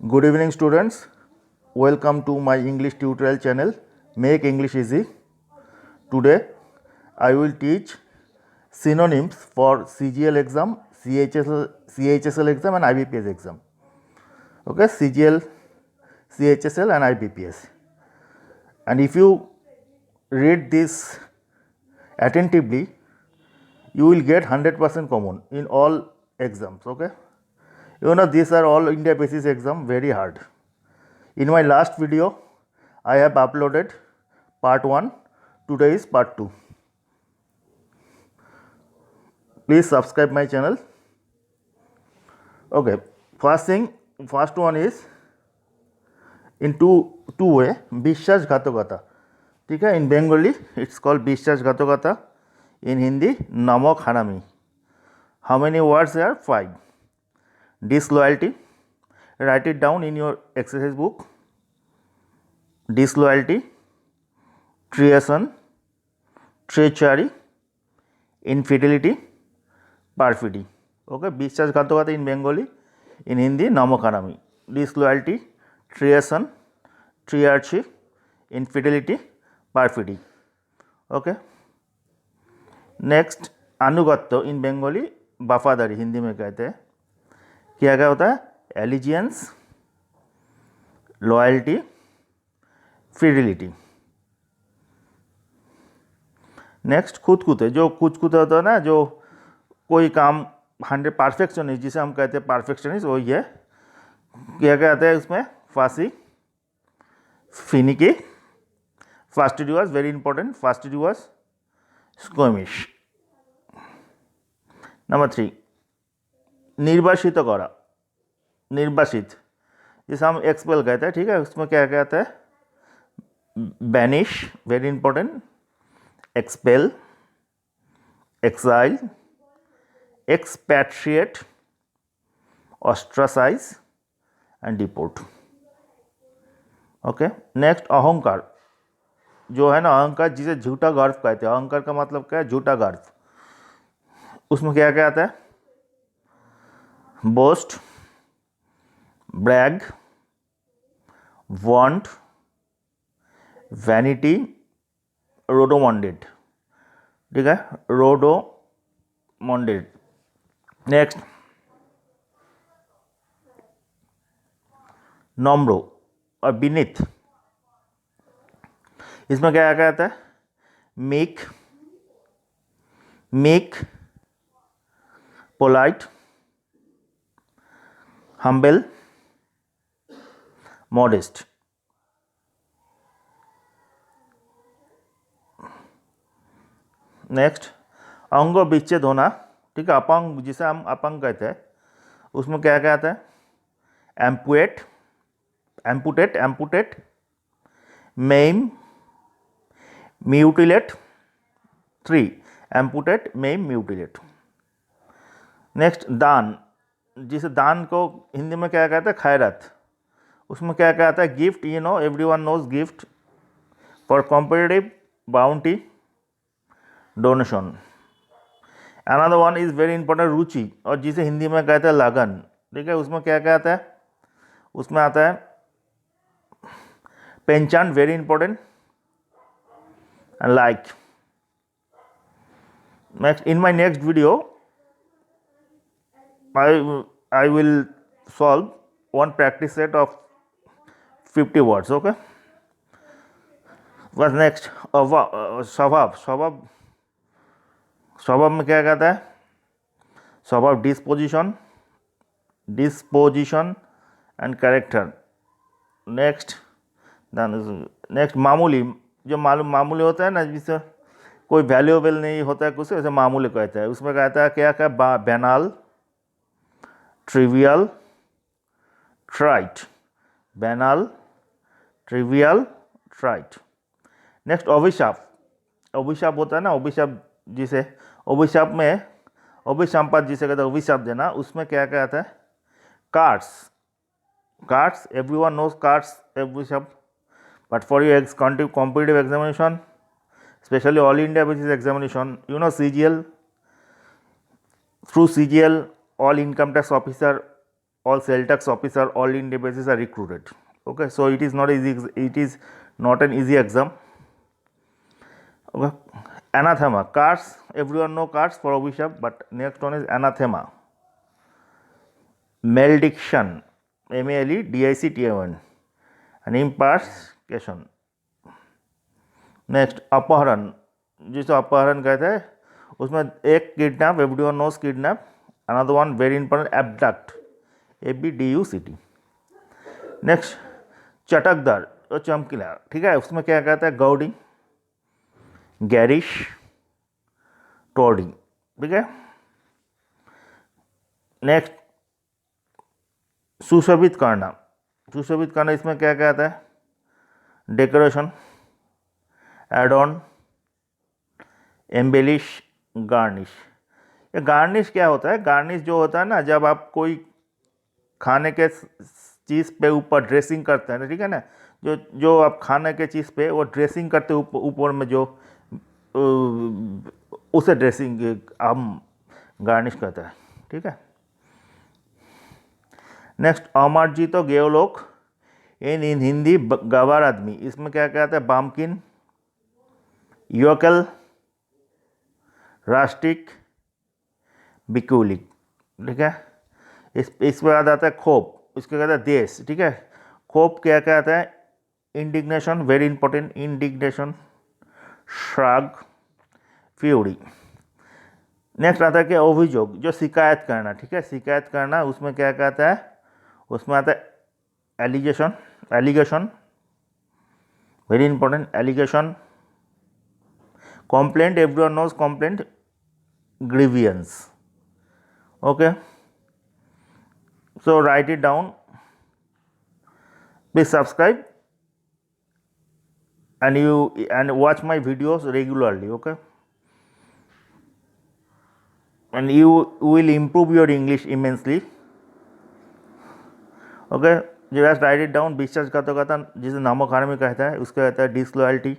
Good evening, students. Welcome to my English tutorial channel, Make English Easy. Today, I will teach synonyms for CGL exam, CHSL exam, and IBPS exam. Okay, CGL, CHSL, and IBPS. And if you read this attentively, you will get 100% common in all exams. Okay, you know these are all India basis exam, very hard. In my last video, I have uploaded part 1, today is part 2. Please subscribe my channel. Okay, first one is in two way, বিশ্বাসঘাতকতা. ठीक है, in Bengali it's called বিশ্বাসঘাতকতা. In Hindi, namok harami. How many words are? 5. Disloyalty. Write it down in your exercise book. Disloyalty, treason, treachery, infidelity, perfidy. Okay, বিশ্বাসঘাতকতা in Bengali, in Hindi, namok-harami. Disloyalty, treason, treachery, infidelity, perfidy. Okay. Next अनुगत्य in Bengali वफादारी हिंदी में कहते हैं. क्या क्या होता है? Allegiance, loyalty, fidelity. नेक्स्ट खुदकुते, जो खुदकुते होता है ना, जो कोई काम 100 परफेक्शनिस्ट, जिसे हम कहते हैं परफेक्शनिस्ट, वही है. क्या क्या आता है उसमें? Fancy, finicky, fastidious, very important, fastidious, squeamish. Number 3, निर्वासित करा, निर्वासित, जिसे हम एक्सपेल कहते हैं. ठीक है, उसमें क्या क्या आता है? Banish, very important, expel, exile, expatriate, ostracise and deport. Okay. Next अहंकार, जो है ना अहंकार, जिसे झूठा गर्व कहते हैं. अहंकार का मतलब क्या है? झूठा गर्व. उसमें क्या क्या आता है? Boast, brag, vaunt, vanity, rodomontade. ठीक है, रोडोमोंडेड. नेक्स्ट नम्र और विनीत. इसमें क्या क्या आता है? Meek, meek, polite, humble, modest. Next अंग विच्छेद होना. ठीक है, अपंग, जिसे हम अपंग कहते हैं, उसमें क्या क्या आता है? Amputate, amputate, amputate, maim, mutilate. 3, amputate, maim, mutilate. Next दान, जिसे दान को हिंदी में क्या कहते हैं? खैरत. उसमें क्या क्या आता है? Gift, you know, everyone knows gift. For competitive, bounty, donation. Another one is very important, रुचि, और जिसे हिंदी में कहते हैं लगन. ठीक है, उसमें क्या क्या आता है? उसमें आता है पेंचान, very important, and like. Next, in my next video, I will solve one practice set of 50 words. Okay. What's next? स्वभाव, स्वभाव, स्वभाव में क्या कहता है? स्वभाव, disposition, disposition and character. Next मामूली, जो मामूली होता है ना, जिससे कोई वैल्यूएबल नहीं होता है कुछ, वैसे मामूली कहता है. उसमें कहता है क्या क्या? बैनाल, ट्रिवियल, ट्राइट. बैनाल, ट्रिवियल, ट्राइट. नेक्स्ट अभिशाप. अभिशाप होता है ना, अभिशाप, जिसे अभिशाप में अभिसंपात, जिसे कहते हैं अभिशाप देना. उसमें क्या क्या आता है? Cards, cards, everyone knows cards, अभिशाप. But for your competitive examination, especially all India basis examination, you know CGL, through CGL all income tax officer all cell tax officer, all India bases are recruited. Okay, so it is not easy. It is not an easy exam. Okay, anathema, curse. Everyone know curse for Abhishap, but next one is anathema. Malediction, MALEDICTION, and impersonation. Next अपहरण, जिसको अपहरण कहते हैं, उसमें एक kidnap, everyone knows kidnap, another one very important abduct, ABDUCT. Next चटकदार और चमकीला, ठीक है, उसमें क्या कहता है, गौडी, गैरिश, टोडी, ठीक है. नेक्स्ट सुशोभित करना, सुशोभित करना इसमें क्या कहता है, decoration, add on, embellish, garnish. ये गार्निश क्या होता है, गार्निश जो होता है ना, जब आप कोई खाने के चीज़ पे ऊपर ड्रेसिंग करते हैं, ठीक है ना, जो आप खाने के चीज़ पे वो ड्रेसिंग करते ऊपर में जो उसे ड्रेसिंग हम गार्निश कहते हैं, ठीक है. नेक्स्ट अमरजीत गेवलोक, इन हिंदी गवार आदमी, इसमें क्या कहते हैं, बामकिन, योकल, राष्ट्रिक, बिकुलिक, ठीक है. इस पर याद आता है खोप, इसको कहता है देश, ठीक है. खोप क्या कहता है, इंडिग्नेशन, वेरी इंपॉर्टेंट, इंडिग्नेशन, श्राग, फ्यूरी. नेक्स्ट आता है कि अभियोग, जो शिकायत करना, ठीक है, शिकायत करना, उसमें क्या कहता है, उसमें आता है allegation, allegation, very important, allegation, complaint, everyone knows complaint, grievance. Okay, so write it down. Please subscribe and watch my videos regularly. Okay, and you will improve your English immensely. Okay, just write it down. विश्वासघातकता, जिसे नामोखाने में कहता है, उसका कहता है disloyalty,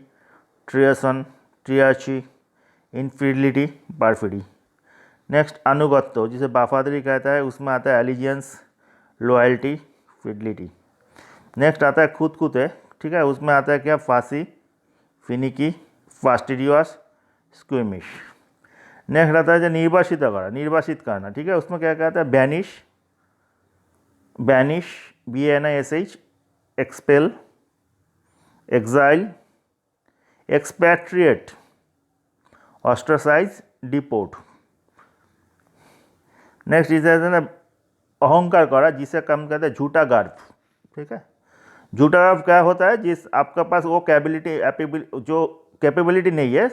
ट्रियसन, ट्रियाची, infidelity, परफिडी. Next अनुगत्य, जिसे वफादारी कहता है, उसमें आता है एलिजियंस, लॉयल्टी, फिडलिटी. नेक्स्ट आता है खुदकुते, ठीक है, उसमें आता है क्या, फांसी, फिनिकी, फास्टिडियस, स्क्विमिश. नेक्स्ट आता है जो निर्वासित करना, निर्वासित करना, ठीक है, उसमें क्या कहता है, banish, banish, BANISH, expel, exile, expatriate, ostracise, deport. Next is ना अहंकार करा, जिसे कम कहते हैं झूठा गर्व, ठीक है. झूठा गर्व क्या होता है, जिस आपके पास वो जो कैपेबिलिटी नहीं है,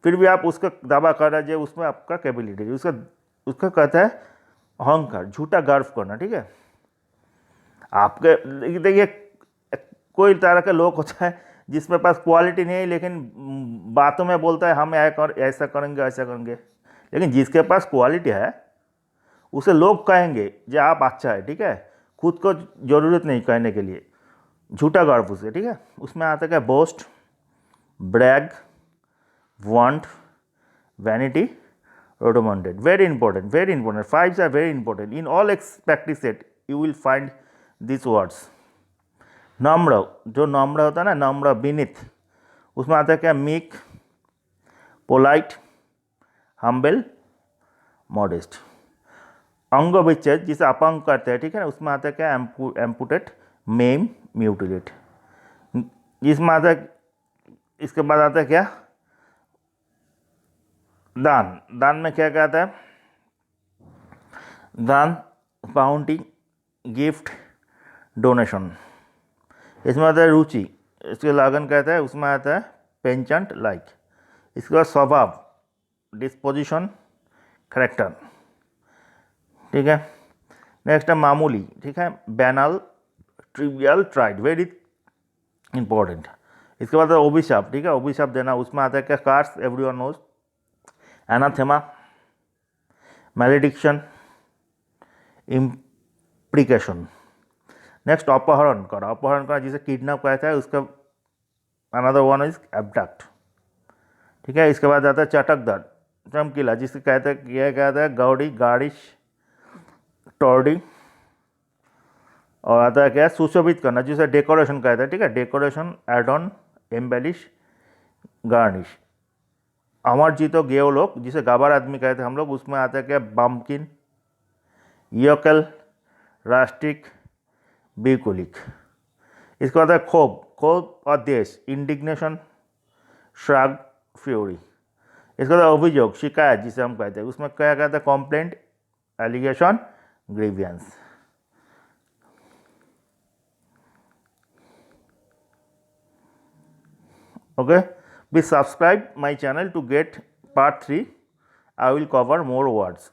फिर भी आप उसका दावा कर रहे हैं उसमें आपका कैपेबिलिटी, उसका कहता है अहंकार, झूठा गर्व करना, ठीक है. आपके देखिए कोई तरह के लोग होता है जिसमें पास क्वालिटी नहीं है, लेकिन बातों में बोलता है हम ऐसा करेंगे, ऐसा करेंगे, लेकिन जिसके पास क्वालिटी है उसे लोग कहेंगे जो आप अच्छा है, ठीक है, खुद को ज़रूरत नहीं कहने के लिए, झूठा गर्व उसे, ठीक है. उसमें आता है boast, brag, vaunt, vanity, rodomontade. Very important, very important, 5 are very important. In all practice set you will find this words. नम्र, जो नम्र होता है ना, नम्र, विनीत, उसमें आता है क्या, मीक, पोलाइट, हम्बल, मॉडेस्ट. अंग विच्छेद, जिसे अपंग करते हैं, ठीक है ना, उसमें आता है क्या, एम्पुटेट, मेम, म्यूटिलेट. जिसमें आता है, इसके बाद आता है क्या, दान. दान में क्या कहता है, दान, बाउंटी, गिफ्ट, डोनेशन. इसमें आता है रुचि, इसके लगन कहता है, उसमें आता है पेंचेंट, लाइक. इसके बाद स्वभाव, डिस्पोजिशन, करेक्टर, ठीक है. नेक्स्ट है मामूली, ठीक है, banal, trivial, trite, very important. इसके बाद अभिशाप, ठीक है, अभिशाप देना, उसमें आता है क्या, cars, everyone knows, anathema, मैलेडिक्शन, इम्प्रिकेशन. Next अपहरण करा, अपहरण करा, जिसे किडनैप कहता है, उसका अनदर वन इज एब्डक्ट, ठीक है. इसके बाद आता है चटकदार, चमकीला, जिसे कहते हैं, यह कहता है गौड़ी, गार्डिश, टॉर्डी, और आता है क्या है, सुशोभित करना, जिसे डेकोरेशन कहते हैं, ठीक है, decoration, add on, embellish, garnish. अमरजीत गेवलोक, जिसे गाबार आदमी कहते हैं हम लोग, उसमें आता है क्या, बम्पकिन, योकल, रास्टिक, बिकुलिक। इसके बाद है क्षोभ, क्षोभ और देश, इंडिग्नेशन, श्राग, फ्यूरी। इसके बाद अभियोग, शिकायत जिसे हम कहते हैं, उसमें क्या कहते हैं, complaint, allegation, grievance. Okay, please subscribe my channel to get part 3. I will cover more words.